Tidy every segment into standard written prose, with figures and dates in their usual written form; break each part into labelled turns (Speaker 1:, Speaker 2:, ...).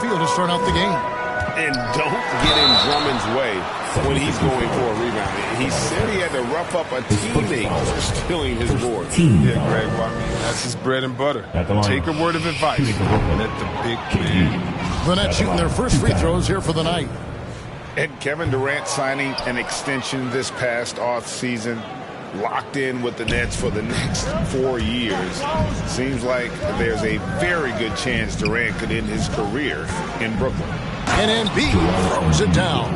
Speaker 1: field to start out the game.
Speaker 2: And don't get in Drummond's way when he's going for a rebound. He said he had to rough up a teammate for stealing his board.
Speaker 3: Yeah, Greg, well, I mean, that's his bread and butter. Take a word of advice. Let the big man.
Speaker 1: The Nets shooting their first free throws here for the night.
Speaker 2: And Kevin Durant signing an extension this past offseason, locked in with the Nets for the next 4 years. Seems like there's a very good chance Durant could end his career in Brooklyn.
Speaker 1: And Embiid throws it down.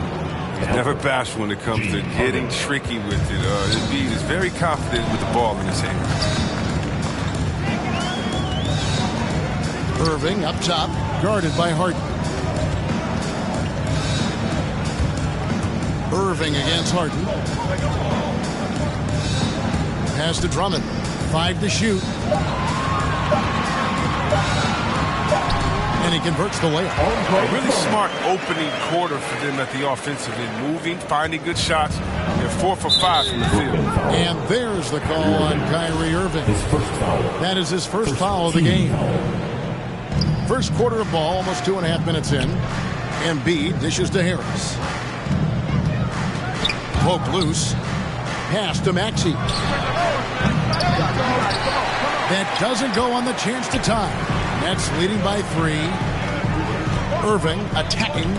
Speaker 3: He's never bashful when it comes to getting tricky with it. Embiid is very confident with the ball in his hand.
Speaker 1: Irving up top, guarded by Harden. Irving against Harden. Pass to Drummond. 5 to shoot. And he converts the layup.
Speaker 3: A really smart opening quarter for them at the offensive end. Moving, finding good shots. They're 4 for 5 from the field.
Speaker 1: And there's the call on Kyrie Irving. That is his first foul of the game. First quarter of ball, almost 2.5 minutes in. Embiid dishes to Harris. Poke loose. Pass to Maxey. That doesn't go on the chance to tie. Nets leading by 3. Irving attacking.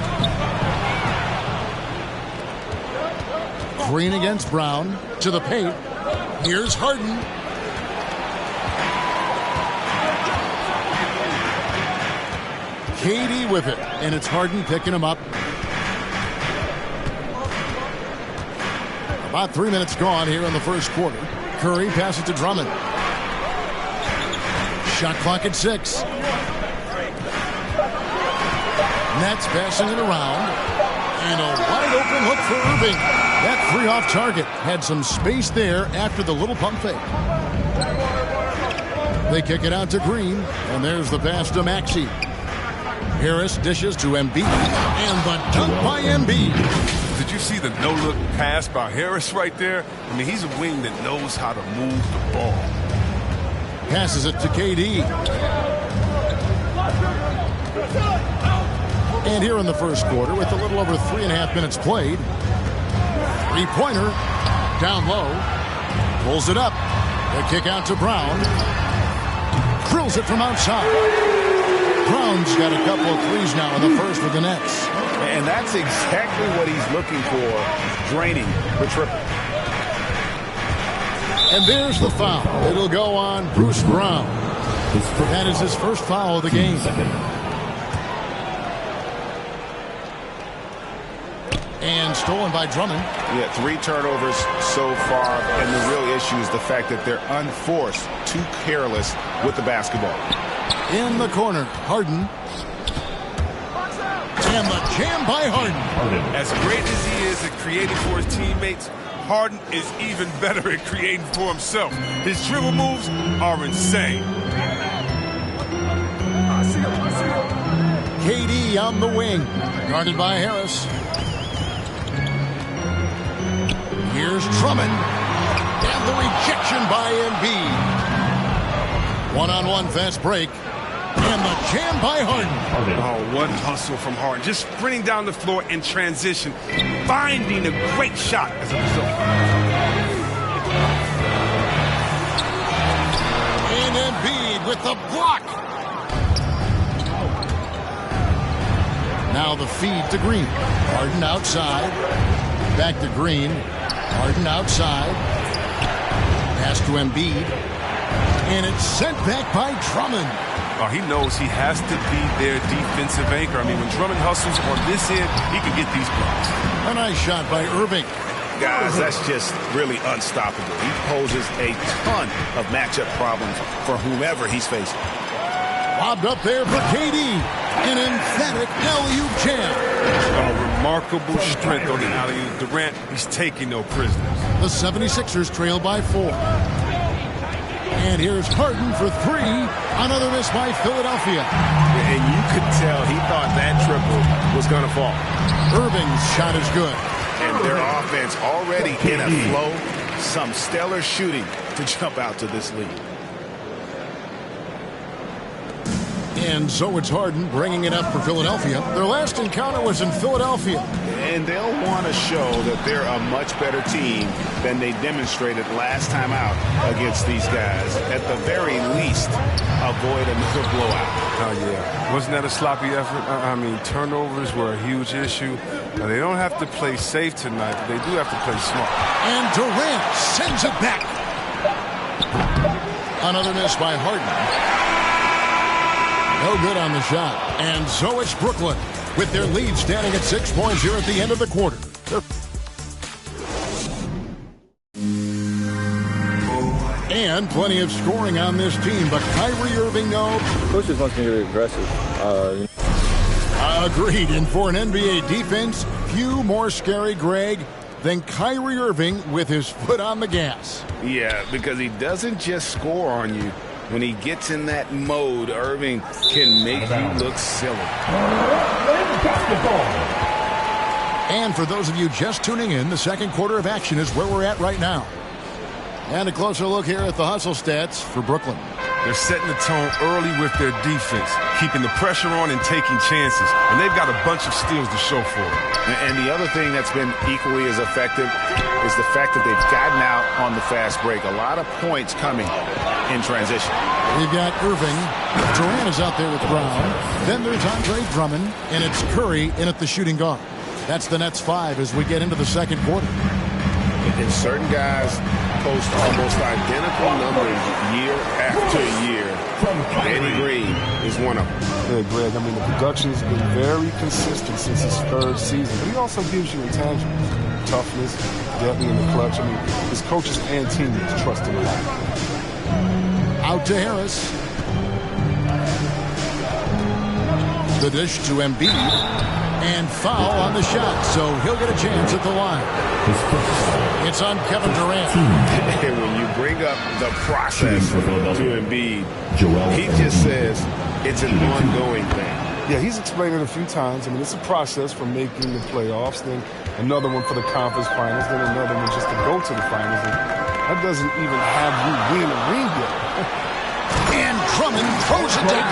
Speaker 1: Green against Brown. To the paint. Here's Harden. KD with it. And it's Harden picking him up. About 3 minutes gone here in the first quarter. Curry passes to Drummond. Shot clock at 6. Nets passing it around. And a wide open look for Irving. That 3 off target. Had some space there after the little pump fake. They kick it out to Green. And there's the pass to Maxey. Harris dishes to Embiid. And the dunk by Embiid.
Speaker 3: Did you see the no-look pass by Harris right there? I mean, he's a wing that knows how to move the ball.
Speaker 1: Passes it to KD. And here in the first quarter, with a little over 3.5 minutes played, 3-pointer, down low, pulls it up. The kick out to Brown. Drills it from outside. Brown's got a couple of threes now in the first with the Nets.
Speaker 2: And that's exactly what he's looking for, draining the triple.
Speaker 1: And there's the foul. It'll go on Bruce Brown. That is his first foul of the game. And stolen by Drummond.
Speaker 2: Yeah, 3 turnovers so far. And the real issue is the fact that they're unforced, too careless with the basketball.
Speaker 1: In the corner, Harden. And the jam by Harden.
Speaker 3: As great as he is at creating for his teammates, Harden is even better at creating for himself. His dribble moves are insane.
Speaker 1: KD on the wing, guarded by Harris. Here's Drummond. And the rejection by Embiid. One-on-one fast break. And the jam by Harden.
Speaker 3: Oh, what hustle from Harden. Just sprinting down the floor in transition, finding a great shot as a result.
Speaker 1: And Embiid with the block. Now the feed to Green. Harden outside. Back to Green. Harden outside. Pass to Embiid. And it's sent back by Drummond.
Speaker 3: Oh, he knows he has to be their defensive anchor. I mean, when Drummond hustles on this end, he can get these blocks.
Speaker 1: A nice shot by Irving.
Speaker 2: Guys, that's just really unstoppable. He poses a ton of matchup problems for whomever he's facing.
Speaker 1: Lobbed up there for KD. An emphatic alley-oop jam.
Speaker 3: Remarkable strength on the alley-oop. Durant, he's taking no prisoners.
Speaker 1: The 76ers trail by 4. And here's Harden for 3. Another miss by Philadelphia.
Speaker 2: And you could tell he thought that triple was going to fall.
Speaker 1: Irving's shot is good.
Speaker 2: And their offense already in a flow. Some stellar shooting to jump out to this lead.
Speaker 1: And so it's Harden bringing it up for Philadelphia. Their last encounter was in Philadelphia.
Speaker 2: And they'll want to show that they're a much better team than they demonstrated last time out against these guys. At the very least, avoid another blowout.
Speaker 3: Oh, yeah. Wasn't that a sloppy effort? I mean, turnovers were a huge issue. Now, they don't have to play safe tonight, but they do have to play smart.
Speaker 1: And Durant sends it back. Another miss by Harden. No good on the shot. And so it's Brooklyn with their lead standing at 6 points here at the end of the quarter. And plenty of scoring on this team, but Kyrie Irving, no.
Speaker 4: Coach just wants me to be aggressive.
Speaker 1: Agreed. And for an NBA defense, few more scary, Greg, than Kyrie Irving with his foot on the gas.
Speaker 2: Yeah, because he doesn't just score on you. When he gets in that mode, Irving can make you look silly.
Speaker 1: And for those of you just tuning in, the second quarter of action is where we're at right now. And a closer look here at the hustle stats for Brooklyn.
Speaker 3: They're setting the tone early with their defense, keeping the pressure on and taking chances. And they've got a bunch of steals to show for it.
Speaker 2: And the other thing that's been equally as effective is the fact that they've gotten out on the fast break. A lot of points coming in transition.
Speaker 1: We've got Irving. Durant is out there with Brown. Then there's Andre Drummond, and it's Curry in at the shooting guard. That's the Nets 5 as we get into the second quarter.
Speaker 2: And certain guys post almost identical numbers year after year. Danny Green is one of them.
Speaker 3: Yeah, Greg, I mean, the production has been very consistent since his third season, but he also gives you intangibles. Toughness, depth in the clutch. I mean, his coaches and teammates trust him a lot.
Speaker 1: Out to Harris. The dish to Embiid. And foul on the shot, so he'll get a chance at the line. It's on Kevin Durant.
Speaker 2: And when you bring up the process to Embiid, he just says it's an ongoing thing.
Speaker 3: Yeah, he's explained it a few times. I mean, it's a process from making the playoffs, then another one for the conference finals, then another one just to go to the finals. And that doesn't even have you win a ring yet.
Speaker 1: And Drummond throws it down.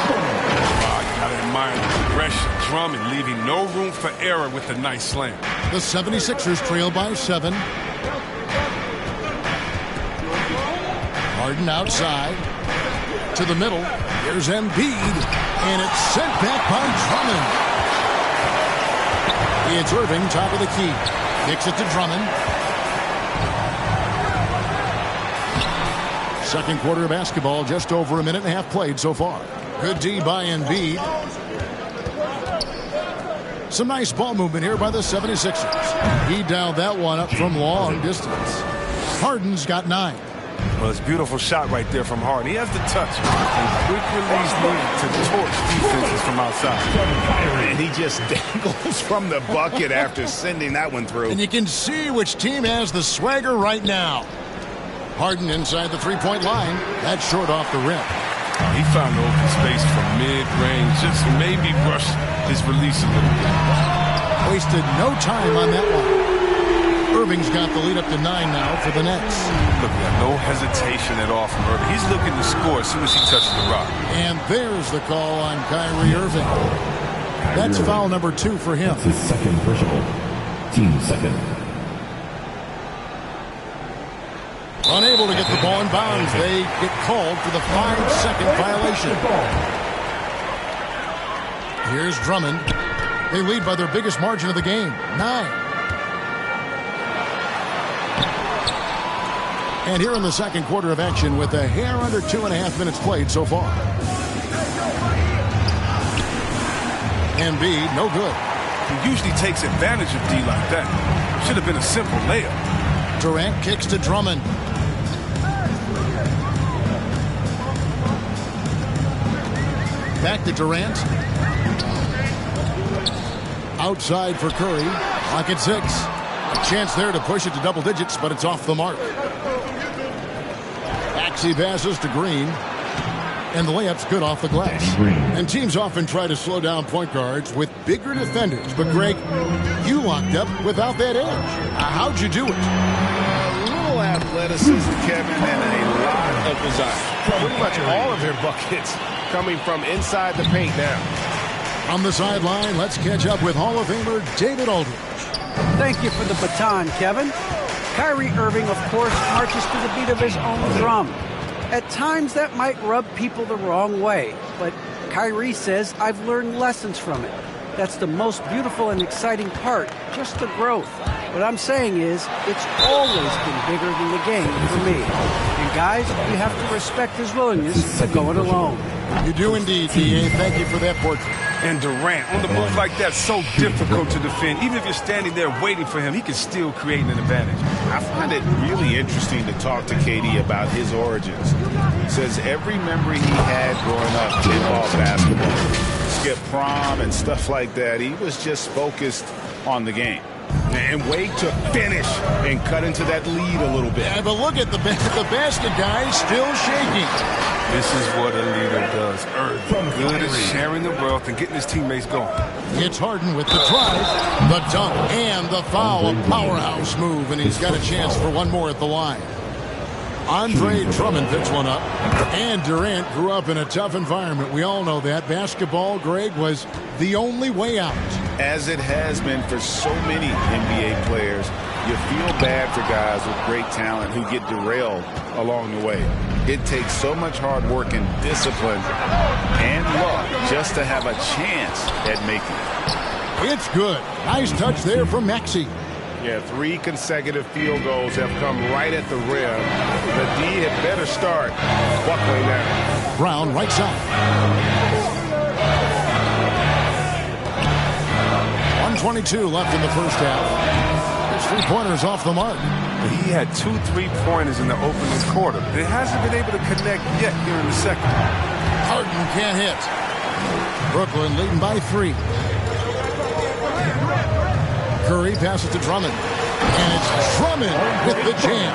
Speaker 3: Gotta admire the progression. Drummond leaving no room for error with a nice slam.
Speaker 1: The 76ers trail by 7. Harden outside. To the middle. Here's Embiid. And it's sent back by Drummond. It's Irving, top of the key. Kicks it to Drummond. Second quarter of basketball, just over a minute and a half played so far. Good D by Embiid. Some nice ball movement here by the 76ers. He dialed that one up from long distance. Harden's got 9.
Speaker 3: Well, it's a beautiful shot right there from Harden. He has the touch and quick release needed to torch defenses from outside.
Speaker 2: And he just dangles from the bucket after sending that one through.
Speaker 1: And you can see which team has the swagger right now. Harden inside the three-point line. That's short off the rim.
Speaker 3: He found open space from mid-range, just maybe rushed his release a little bit.
Speaker 1: Wasted no time on that one. Irving's got the lead up to 9 now for the Nets.
Speaker 3: Look, no hesitation at all from Irving. He's looking to score as soon as he touches the rock.
Speaker 1: And there's the call on Kyrie Irving. That's foul number 2 for him.
Speaker 5: That's his second personal. Team second.
Speaker 1: Unable to get the ball in bounds. They get called for the 5-second violation. Here's Drummond. They lead by their biggest margin of the game, 9. And here in the second quarter of action with a hair under 2.5 minutes played so far. Embiid, no good.
Speaker 3: He usually takes advantage of D like that. Should have been a simple layup.
Speaker 1: Durant kicks to Drummond. Back to Durant. Outside for Curry. Clock at 6. A chance there to push it to double digits, but it's off the mark. Axie passes to Green. And the layup's good off the glass. And teams often try to slow down point guards with bigger defenders. But, Greg, you locked up without that edge. How'd you do it?
Speaker 2: A little athleticism, Kevin, and a lot of desire.
Speaker 3: Pretty much all of their buckets
Speaker 2: coming from inside the paint now.
Speaker 1: On the sideline, let's catch up with Hall of Famer David Aldridge.
Speaker 6: Thank you for the baton, Kevin. Kyrie Irving, of course, marches to the beat of his own drum. At times, that might rub people the wrong way, but Kyrie says, I've learned lessons from it. That's the most beautiful and exciting part, just the growth. What I'm saying is, it's always been bigger than the game for me. And guys, you have to respect his willingness to go it alone.
Speaker 1: You do indeed, D.A. Thank you for that portrait.
Speaker 3: And Durant, on the move like that, so difficult to defend. Even if you're standing there waiting for him, he can still create an advantage.
Speaker 2: I find it really interesting to talk to KD about his origins. He says every memory he had growing up involved basketball. Skip prom and stuff like that. He was just focused on the game. And wait to finish and cut into that lead a little bit.
Speaker 1: Yeah, but look at the basket guy still shaking.
Speaker 3: This is what a leader does. Irving, good at sharing the wealth and getting his teammates going.
Speaker 1: It's Harden with the drive, the dunk, and the foul. A powerhouse move, and he's got a chance for one more at the line. Andre Drummond picks one up. And Durant grew up in a tough environment. We all know that. Basketball, Greg, was the only way out.
Speaker 2: As it has been for so many NBA players, you feel bad for guys with great talent who get derailed along the way. It takes so much hard work and discipline and luck just to have a chance at making it.
Speaker 1: It's good. Nice touch there from Maxey.
Speaker 2: Yeah, 3 consecutive field goals have come right at the rim. The D had better start buckling down.
Speaker 1: Brown right side. 1:22 left in the first half. His three-pointers off the mark.
Speaker 3: He had 2 3-pointers in the opening quarter. It hasn't been able to connect yet here in the second.
Speaker 1: Harden can't hit. Brooklyn leading by 3. Curry passes to Drummond. And it's Drummond with the jam.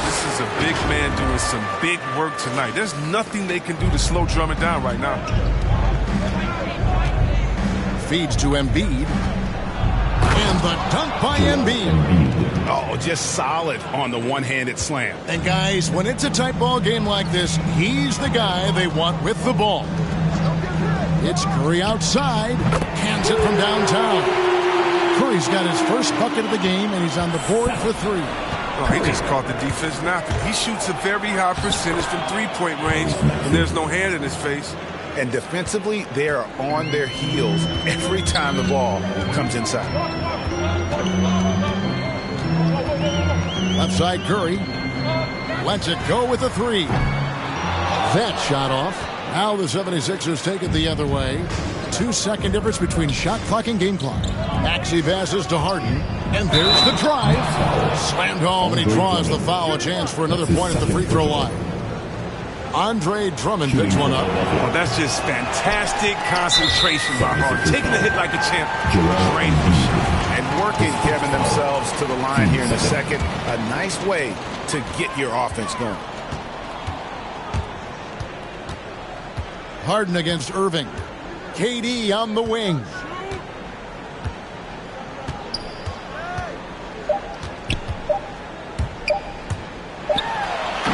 Speaker 3: This is a big man doing some big work tonight. There's nothing they can do to slow Drummond down right now.
Speaker 1: Feeds to Embiid. And the dunk by Embiid.
Speaker 2: Oh, just solid on the one-handed slam.
Speaker 1: And guys, when it's a tight ball game like this, he's the guy they want with the ball. It's Curry outside. Hands it from downtown. Curry's got his first bucket of the game, and he's on the board for 3.
Speaker 3: Oh, he just caught the defense napping. He shoots a very high percentage from three-point range, and there's no hand in his face.
Speaker 2: And defensively, they are on their heels every time the ball comes inside.
Speaker 1: Left side Curry. Lets it go with a 3. That shot off. Now the 76ers take it the other way. 2-second difference between shot clock and game clock. Maxey passes to Harden. And there's the drive. Slammed home, and he draws the foul. A chance for another point at the free throw line. Andre Drummond picks one up.
Speaker 3: Oh, that's just fantastic concentration by Harden. Taking the hit like a champ. Great.
Speaker 2: And working, Kevin, themselves to the line here in the second. A nice way to get your offense going.
Speaker 1: Harden against Irving. KD on the wing.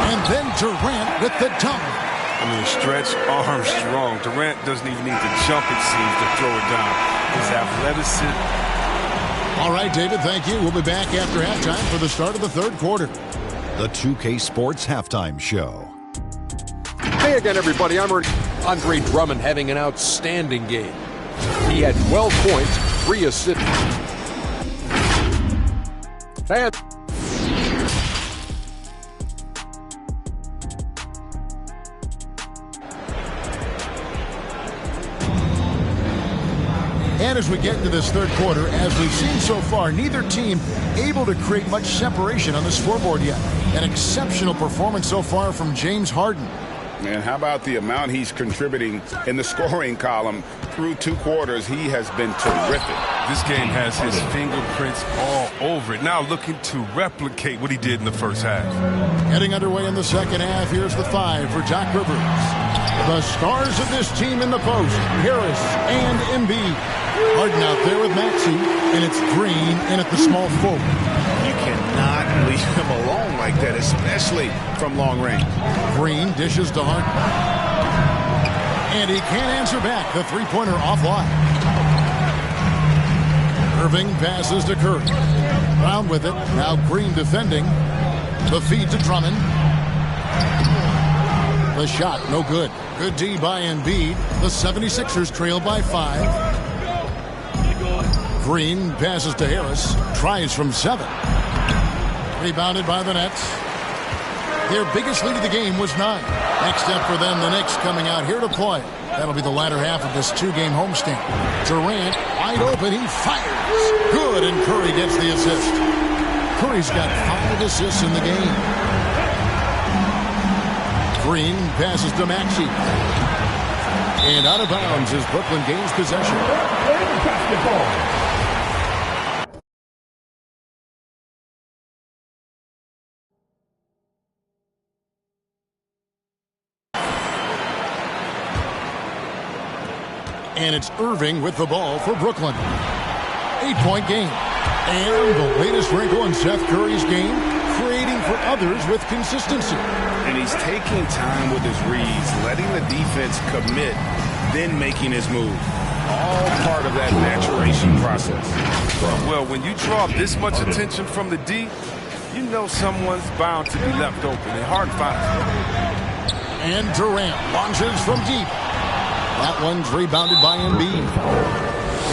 Speaker 1: And then Durant with the dunk.
Speaker 3: I mean, stretch Armstrong. Durant doesn't even need to jump, it seems, to throw it down. His athleticism.
Speaker 1: All right, David, thank you. We'll be back after halftime for the start of the third quarter.
Speaker 7: The 2K Sports Halftime Show.
Speaker 8: Hey again, everybody. I'm Andre Drummond having an outstanding game. He had 12 points, 3 assists.
Speaker 1: And as we get into this third quarter, as we've seen so far, neither team able to create much separation on the scoreboard yet. An exceptional performance so far from James Harden.
Speaker 2: And how about the amount he's contributing in the scoring column through 2 quarters? He has been terrific.
Speaker 3: This game has his fingerprints all over it. Now looking to replicate what he did in the first half.
Speaker 1: Getting underway in the second half, here's the 5 for Doc Rivers. The stars of this team in the post, Harris and Embiid. Harden out there with Maxey, and it's Green in at the small forward.
Speaker 2: You cannot leave him alone like that, especially from long range.
Speaker 1: Green dishes to Harden. And he can't answer back. The three-pointer offline. Irving passes to Curry. Brown with it. Now Green defending. The feed to Drummond. The shot, no good. Good D by Embiid. The 76ers trail by 5. Green passes to Harris. Tries from 7. Rebounded by the Nets. Their biggest lead of the game was 9. Next step for them, the Knicks coming out here to play. That'll be the latter half of this 2-game homestand. Durant, wide open, he fires. Good, and Curry gets the assist. Curry's got 5 assists in the game. Green passes to Maxey. And out of bounds as Brooklyn gains possession. Basketball. And it's Irving with the ball for Brooklyn. 8-point game. And the latest wrinkle in Seth Curry's game, creating for others with consistency.
Speaker 2: And he's taking time with his reads, letting the defense commit, then making his move. All part of that maturation process.
Speaker 3: Well, when you draw this much attention from the D, you know someone's bound to be left open. It's hard to find.
Speaker 1: And Durant launches from deep. That one's rebounded by Embiid.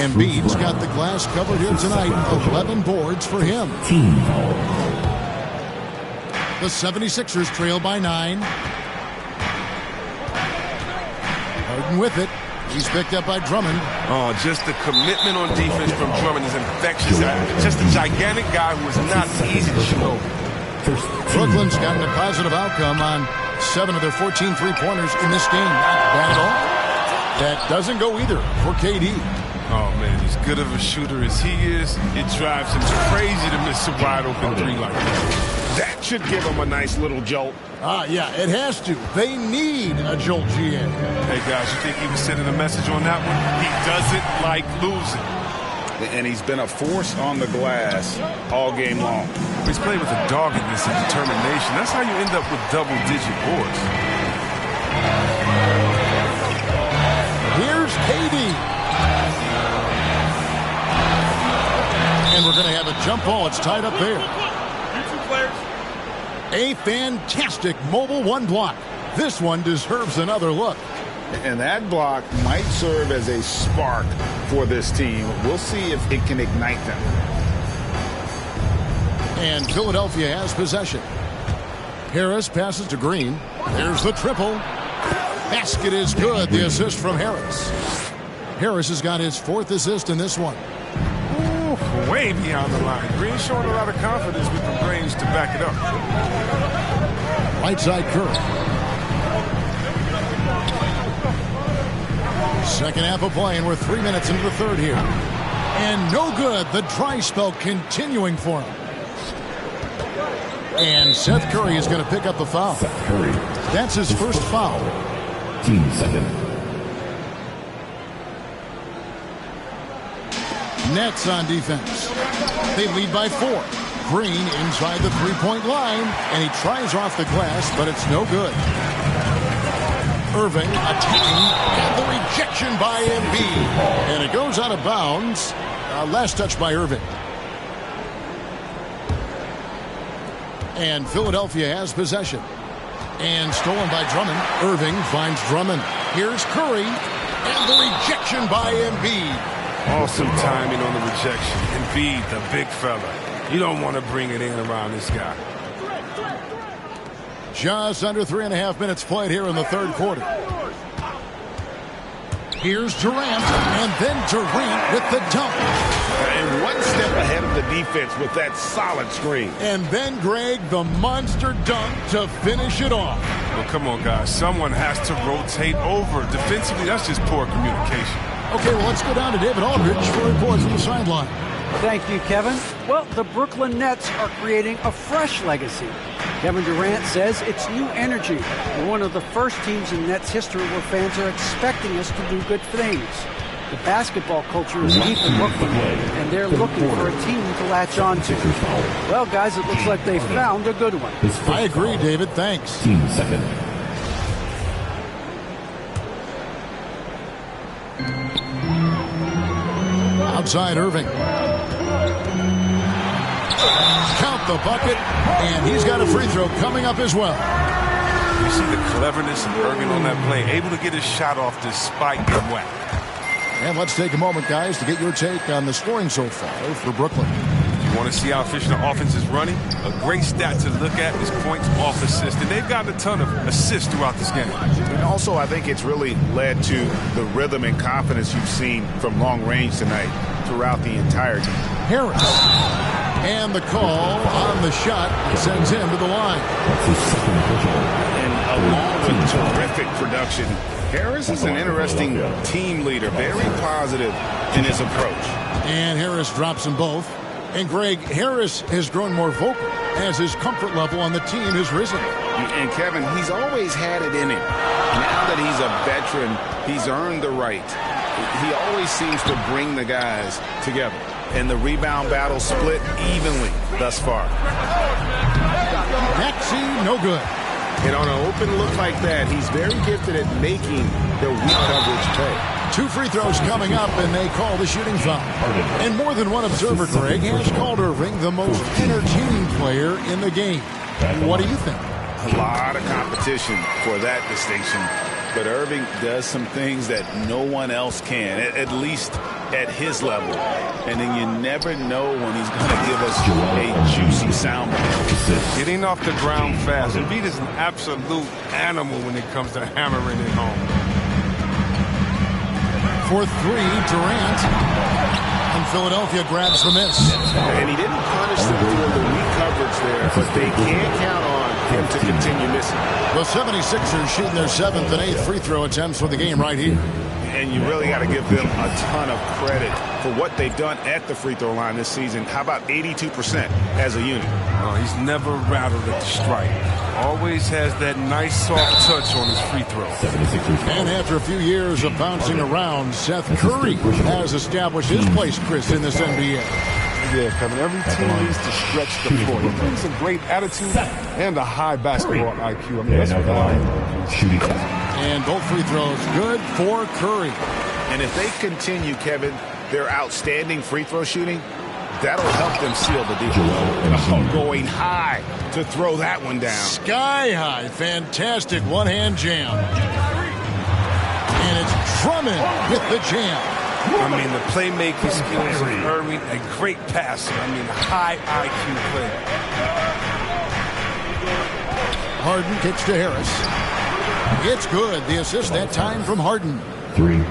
Speaker 1: Embiid's got the glass covered here tonight. 11 boards for him. The 76ers trail by 9. Harden with it. He's picked up by Drummond.
Speaker 3: Oh, just the commitment on defense from Drummond is infectious. Just a gigantic guy who is not easy to shoot over.
Speaker 1: Brooklyn's gotten a positive outcome on 7 of their 14 three-pointers in this game. Not bad at all. That doesn't go either for KD.
Speaker 3: Oh, man, as good of a shooter as he is, it drives him crazy to miss a wide-open 3 like that.
Speaker 2: That should give him a nice little jolt.
Speaker 1: Yeah, it has to. They need a jolt, GA.
Speaker 3: Hey, guys, you think he was sending a message on that one? He doesn't like losing.
Speaker 2: And he's been a force on the glass all game long.
Speaker 3: He's playing with a doggedness and determination. That's how you end up with double-digit boards.
Speaker 1: Here's KD. And we're going to have a jump ball. It's tied up there. A fantastic mobile 1 block. This one deserves another look.
Speaker 2: And that block might serve as a spark for this team. We'll see if it can ignite them.
Speaker 1: And Philadelphia has possession. Harris passes to Green. There's the triple. Basket is good. The assist from Harris. Harris has got his 4th assist in this one.
Speaker 3: Ooh, way beyond the line. Green showing a lot of confidence with the range to back it up.
Speaker 1: Right side Curry. Second half of play, and we're 3 minutes into the third here. And no good. The dry spell continuing for him. And Seth Curry is going to pick up the foul.
Speaker 5: Seth Curry.
Speaker 1: That's his first foul.
Speaker 5: Team second.
Speaker 1: Nets on defense. They lead by 4. Green inside the three-point line, and he tries off the glass, but it's no good. Irving attacking, and the rejection by Embiid. And it goes out of bounds. Last touch by Irving. And Philadelphia has possession. And stolen by Drummond. Irving finds Drummond. Here's Curry. And the rejection by Embiid.
Speaker 3: Awesome timing on the rejection. Embiid, the big fella. You don't want to bring it in around this guy.
Speaker 1: Just under 3.5 minutes played here in the third quarter. Here's Durant, and then Durant with the dunk.
Speaker 2: And 1 step ahead of the defense with that solid screen.
Speaker 1: And then, Greg, the monster dunk to finish it off.
Speaker 3: Well, come on, guys. Someone has to rotate over. Defensively, that's just poor communication.
Speaker 1: Okay, well, let's go down to David Aldridge for reports from the sideline.
Speaker 6: Thank you, Kevin. Well, the Brooklyn Nets are creating a fresh legacy. Kevin Durant says it's new energy. We're one of the first teams in Nets history where fans are expecting us to do good things. The basketball culture is deep in Brooklyn, and they're looking for a team to latch on to. Well, guys, it looks like they found a good one.
Speaker 1: I agree, David. Thanks.
Speaker 5: Team second.
Speaker 1: Outside Irving. Count the bucket, and he's got a free throw coming up as well.
Speaker 9: You see the cleverness of Irving on that play, able to get his shot off despite the whack.
Speaker 1: And let's take a moment, guys, to get your take on the scoring so far for Brooklyn.
Speaker 9: You want to see how efficient the offense is running? A great stat to look at is points off assists, and they've gotten a ton of assists throughout this game.
Speaker 2: And also, I think it's really led to the rhythm and confidence you've seen from long range tonight throughout the entire game.
Speaker 1: Harris. And the call on the shot sends him to the line.
Speaker 2: And along with terrific production, Harris is an interesting team leader, very positive in his approach.
Speaker 1: And Harris drops them both. And Greg, Harris has grown more vocal as his comfort level on the team has risen.
Speaker 2: And Kevin, he's always had it in him. Now that he's a veteran, he's earned the right. He always seems to bring the guys together. And the rebound battle split evenly thus far.
Speaker 1: Maxey, no good.
Speaker 2: And on an open look like that, he's very gifted at making the weak coverage pay.
Speaker 1: 2 free throws coming up, and they call the shooting foul. And more than one observer, Greg, has called Irving the most entertaining player in the game. What do you think?
Speaker 2: A lot of competition for that distinction. But Irving does some things that no one else can, at least at his level. And then you never know when he's going to give us a juicy soundbite.
Speaker 9: Getting off the ground fast. Embiid is an absolute animal when it comes to hammering it home.
Speaker 1: For 3, Durant. And Philadelphia grabs the miss.
Speaker 2: And he didn't punish them for the weak coverage there, but they can't count on him to continue missing.
Speaker 1: The 76ers shooting their 7th and 8th free throw attempts for the game right here.
Speaker 2: And you really got to give them a ton of credit for what they've done at the free throw line this season. How about 82% as a unit?
Speaker 9: Oh, he's never rattled at the strike. Always has that nice soft touch on his free throw.
Speaker 1: And after a few years of bouncing around, Seth Curry has established his place, Chris, in this NBA.
Speaker 3: Yeah, Kevin, every team needs to stretch the floor. He brings a great attitude and a high basketball IQ. I mean, that's what I like.
Speaker 1: And both free throws good for Curry.
Speaker 2: And if they continue, Kevin, their outstanding free throw shooting, that'll help them seal the deal. Going high to throw that one down.
Speaker 1: Sky high. Fantastic one-hand jam. And it's Drummond with the jam.
Speaker 9: I mean, the playmaking skills of Irving, a great passer. I mean, high IQ play.
Speaker 1: Harden kicks to Harris. It's good. The assist that time from Harden.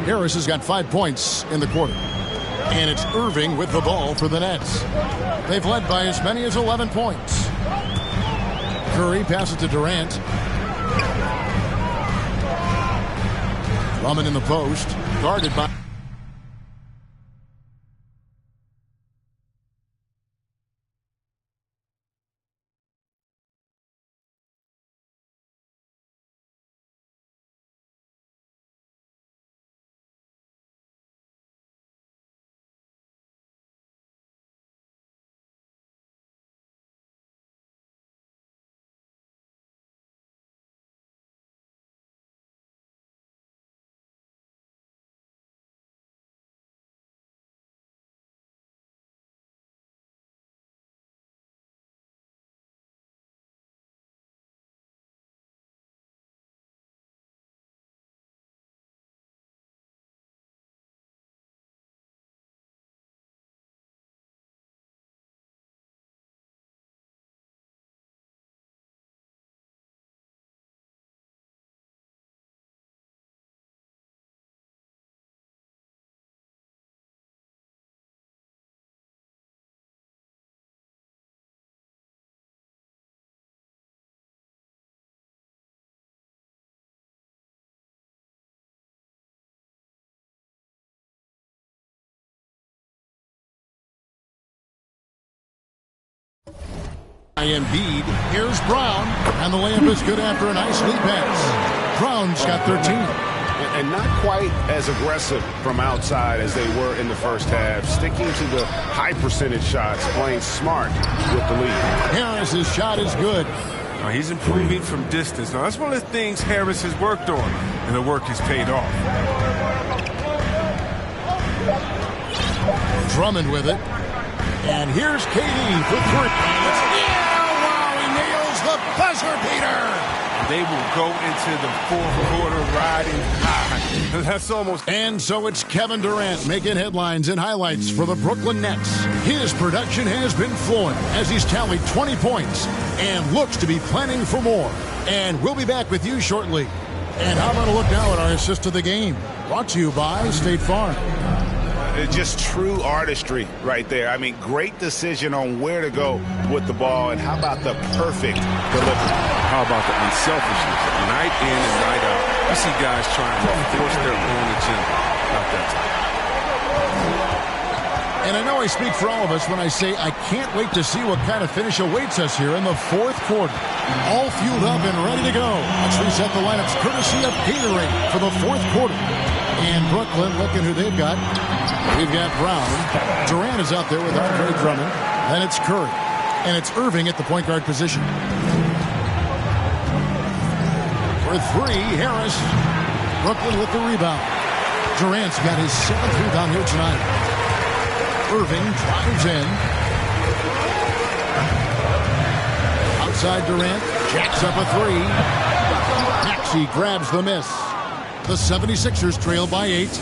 Speaker 1: Harris has got 5 points in the quarter. And it's Irving with the ball for the Nets. They've led by as many as 11 points. Curry passes to Durant. Drummond in the post. Guarded by... Embiid. Here's Brown, and the layup is good after a nice lead pass. Brown's got 13.
Speaker 2: And not quite as aggressive from outside as they were in the first half. Sticking to the high percentage shots, playing smart with the lead.
Speaker 1: Harris's shot is good.
Speaker 9: He's improving from distance. Now, that's one of the things Harris has worked on, and the work has paid off.
Speaker 1: Drummond with it. And here's KD for three. Yeah, wow, he nails the buzzer beater.
Speaker 9: They will go into the fourth quarter riding high. That's almost...
Speaker 1: And so it's Kevin Durant making headlines and highlights for the Brooklyn Nets. His production has been flowing as he's tallied 20 points and looks to be planning for more. And we'll be back with you shortly. And how about a look now at our assist of the game? Brought to you by State Farm.
Speaker 2: It's just true artistry right there. I mean, great decision on where to go with the ball, and how about the perfect delivery?
Speaker 9: How about the unselfishness? Night in and night out. You see guys trying to force their own agenda. Not that time.
Speaker 1: And I know I speak for all of us when I say I can't wait to see what kind of finish awaits us here in the fourth quarter. All fueled up and ready to go. Let's reset the lineups courtesy of Gatorade for the fourth quarter. And Brooklyn, looking who they've got. We've got Brown. Durant is out there with Andre Drummond. Then it's Curry. And it's Irving at the point guard position. For three, Harris. Brooklyn with the rebound. Durant's got his 7th rebound here tonight. Irving drives in. Outside Durant. Jacks up a three. Maxey grabs the miss. The 76ers trail by 8.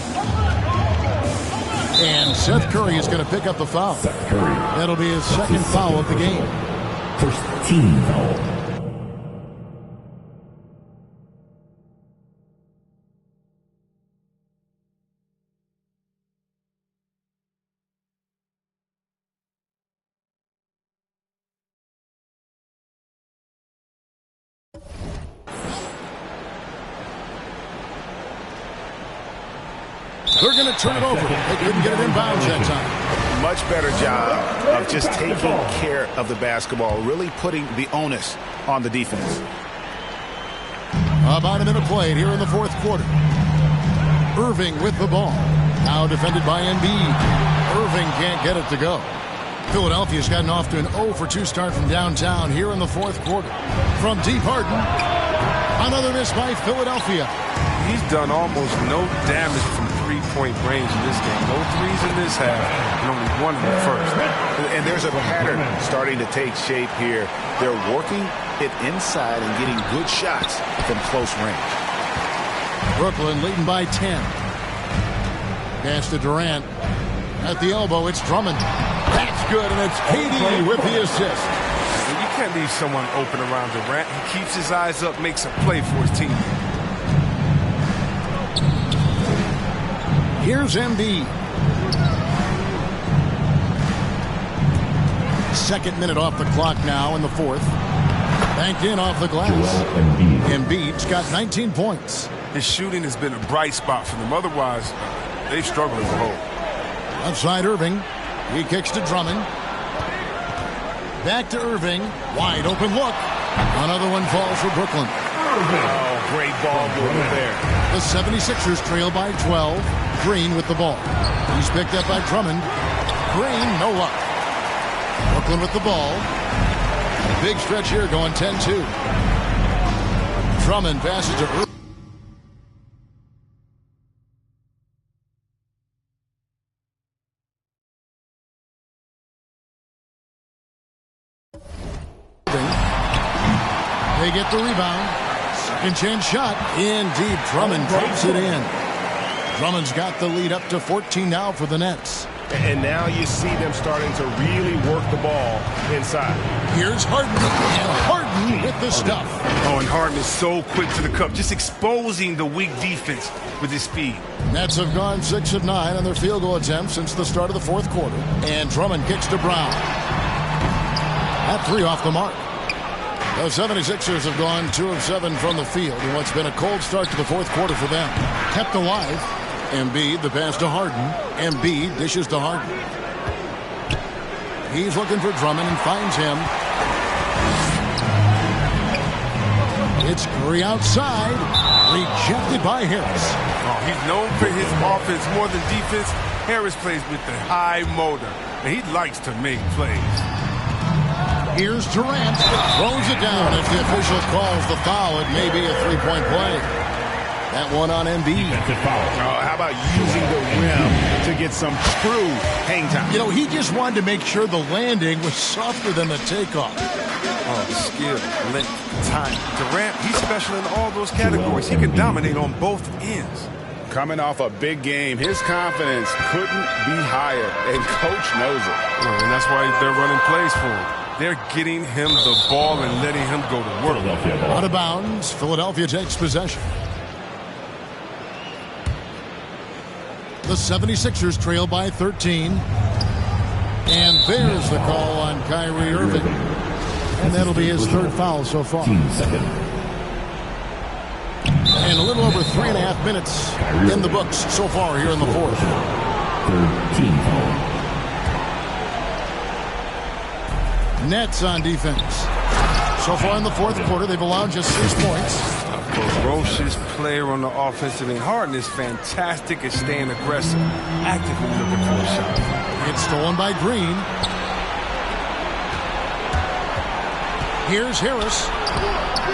Speaker 1: And Seth Curry is going to pick up the foul. That'll be his second foul of the game.
Speaker 5: First team foul.
Speaker 1: They're going to turn it over. They couldn't get it inbounds that time.
Speaker 2: Much better job of just taking care of the basketball, really putting the onus on the defense.
Speaker 1: About a minute played here in the fourth quarter. Irving with the ball. Now defended by Embiid. Irving can't get it to go. Philadelphia's gotten off to an 0-for-2 start from downtown here in the fourth quarter. From deep, Harden. Another miss by Philadelphia.
Speaker 9: He's done almost no damage from three-point range in this game. No threes in this half, and only one in the first.
Speaker 2: And there's a pattern starting to take shape here. They're working it inside and getting good shots from close range.
Speaker 1: Brooklyn leading by 10. Pass to Durant. At the elbow, it's Drummond. That's good, and it's KD with the assist.
Speaker 9: And you can't leave someone open around Durant. He keeps his eyes up, makes a play for his team.
Speaker 1: Here's Embiid. Second minute off the clock now in the fourth. Banked in off the glass. Embiid's got 19 points.
Speaker 9: His shooting has been a bright spot for them. Otherwise, they've struggled as a whole.
Speaker 1: Outside Irving. He kicks to Drummond. Back to Irving. Wide open look. Another one falls for Brooklyn.
Speaker 2: Oh, great ball movement there.
Speaker 1: The 76ers trail by 12. Green with the ball. He's picked up by Drummond. Green, no luck. Brooklyn with the ball. Big stretch here going 10-2. Drummond passes to Irving. They get the rebound. Second chance shot. In deep. Drummond drops it in. Drummond's got the lead up to 14 now for the Nets.
Speaker 3: And now you see them starting to really work the ball inside.
Speaker 1: Here's Harden. And Harden with the stuff.
Speaker 9: Oh, and Harden is so quick to the cup, just exposing the weak defense with his speed.
Speaker 1: Nets have gone 6 of 9 on their field goal attempts since the start of the fourth quarter. And Drummond kicks to Brown. That three off the mark. The 76ers have gone 2 of 7 from the field in what's been a cold start to the fourth quarter for them. Kept alive. Embiid, the pass to Harden. Embiid dishes to Harden. He's looking for Drummond and finds him. It's Curry outside. Rejected by Harris.
Speaker 9: Oh, he's known for his offense more than defense. Harris plays with the high motor, and he likes to make plays.
Speaker 1: Here's Durant. Throws it down. If the official calls the foul, it may be a three-point play. That one on Embiid.
Speaker 2: How about using the rim to get some true hang time?
Speaker 1: You know, he just wanted to make sure the landing was softer than the takeoff.
Speaker 9: Oh, skill, length, time. Durant, he's special in all those categories. He can dominate on both ends.
Speaker 2: Coming off a big game, his confidence couldn't be higher, and coach knows it.
Speaker 9: And that's why they're running plays for him. They're getting him the ball and letting him go to work.
Speaker 1: Out of bounds, Philadelphia takes possession. The 76ers trail by 13. And there's the call on Kyrie Irving. And that'll be his third foul so far. And a little over 3.5 minutes in the books so far here in the fourth.
Speaker 5: Third team foul.
Speaker 1: Nets on defense. So far in the fourth quarter, they've allowed just 6 points.
Speaker 9: Ferocious player on the offensive end. Harden is fantastic at staying aggressive, actively looking for a shot.
Speaker 1: It's stolen by Green. Here's Harris.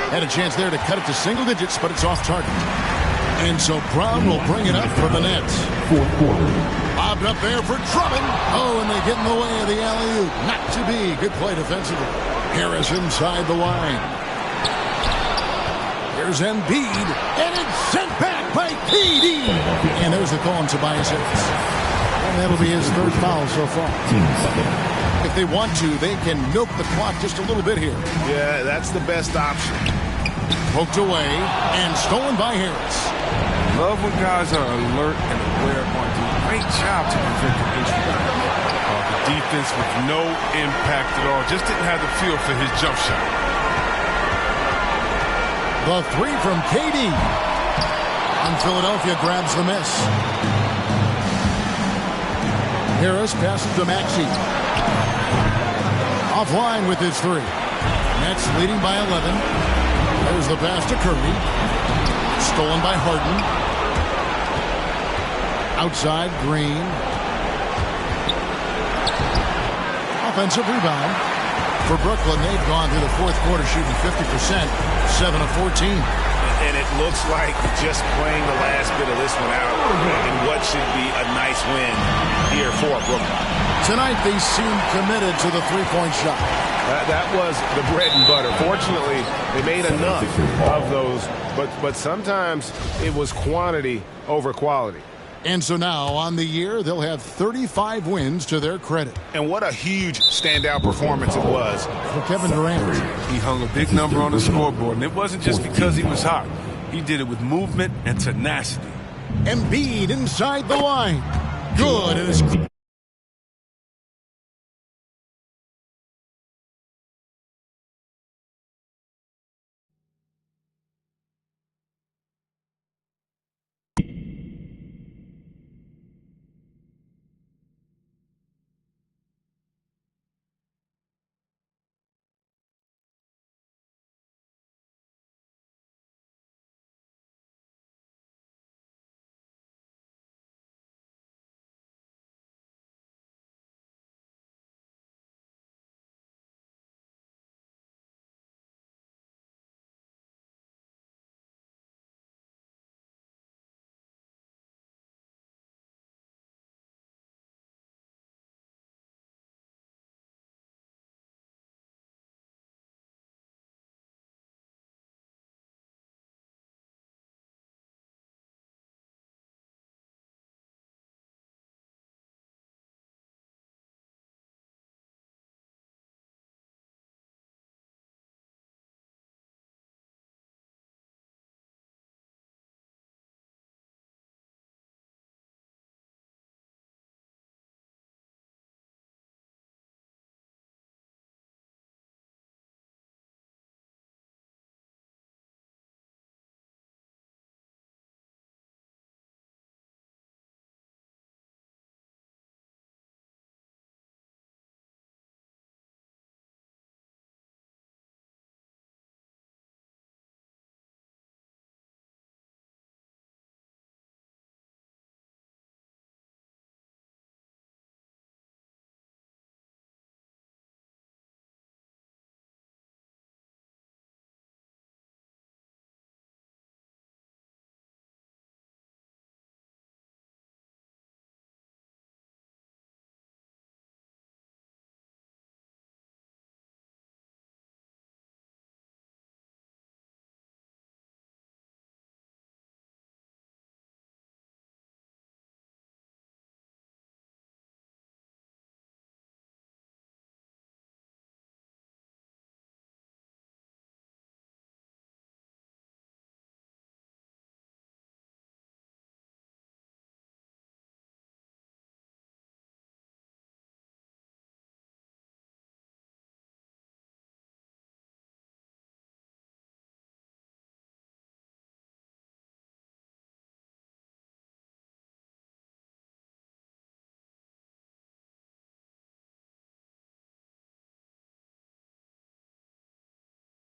Speaker 1: Had a chance there to cut it to single digits, but it's off target. And so Brown will bring it up for the Nets.
Speaker 5: Fourth quarter.
Speaker 1: Bobbed up there for Drummond. Oh, and they get in the way of the alley-oop. Not to be. Good play defensively. Harris inside the line. Here's Embiid. And it's sent back by KD. And there's the call on Tobias Harris. And that'll be his third foul so far. If they want to, they can milk the clock just a little bit here.
Speaker 2: Yeah, that's the best option.
Speaker 1: Poked away and stolen by Harris.
Speaker 9: Love when guys are alert and aware on the great job to prevent the injury. The defense with no impact at all. Just didn't have the feel for his jump shot.
Speaker 1: The three from KD. And Philadelphia grabs the miss. Harris passes to Maxey. Offline with his three. Nets leading by 11. There's the pass to Curry. Stolen by Harden. Outside, Green. Offensive rebound. For Brooklyn, they've gone through the fourth quarter shooting 50%, 7 of 14.
Speaker 2: And it looks like just playing the last bit of this one out in what should be a nice win here for Brooklyn.
Speaker 1: Tonight, they seem committed to the three-point shot.
Speaker 10: That was the bread and butter. Fortunately, they made enough of those, but sometimes it was quantity over quality.
Speaker 1: And so now, on the year, they'll have 35 wins to their credit.
Speaker 2: And what a huge standout performance it was
Speaker 1: for Kevin Durant.
Speaker 9: He hung a big number on the scoreboard, and it wasn't just because he was hot. He did it with movement and tenacity.
Speaker 1: Embiid inside the line. Good.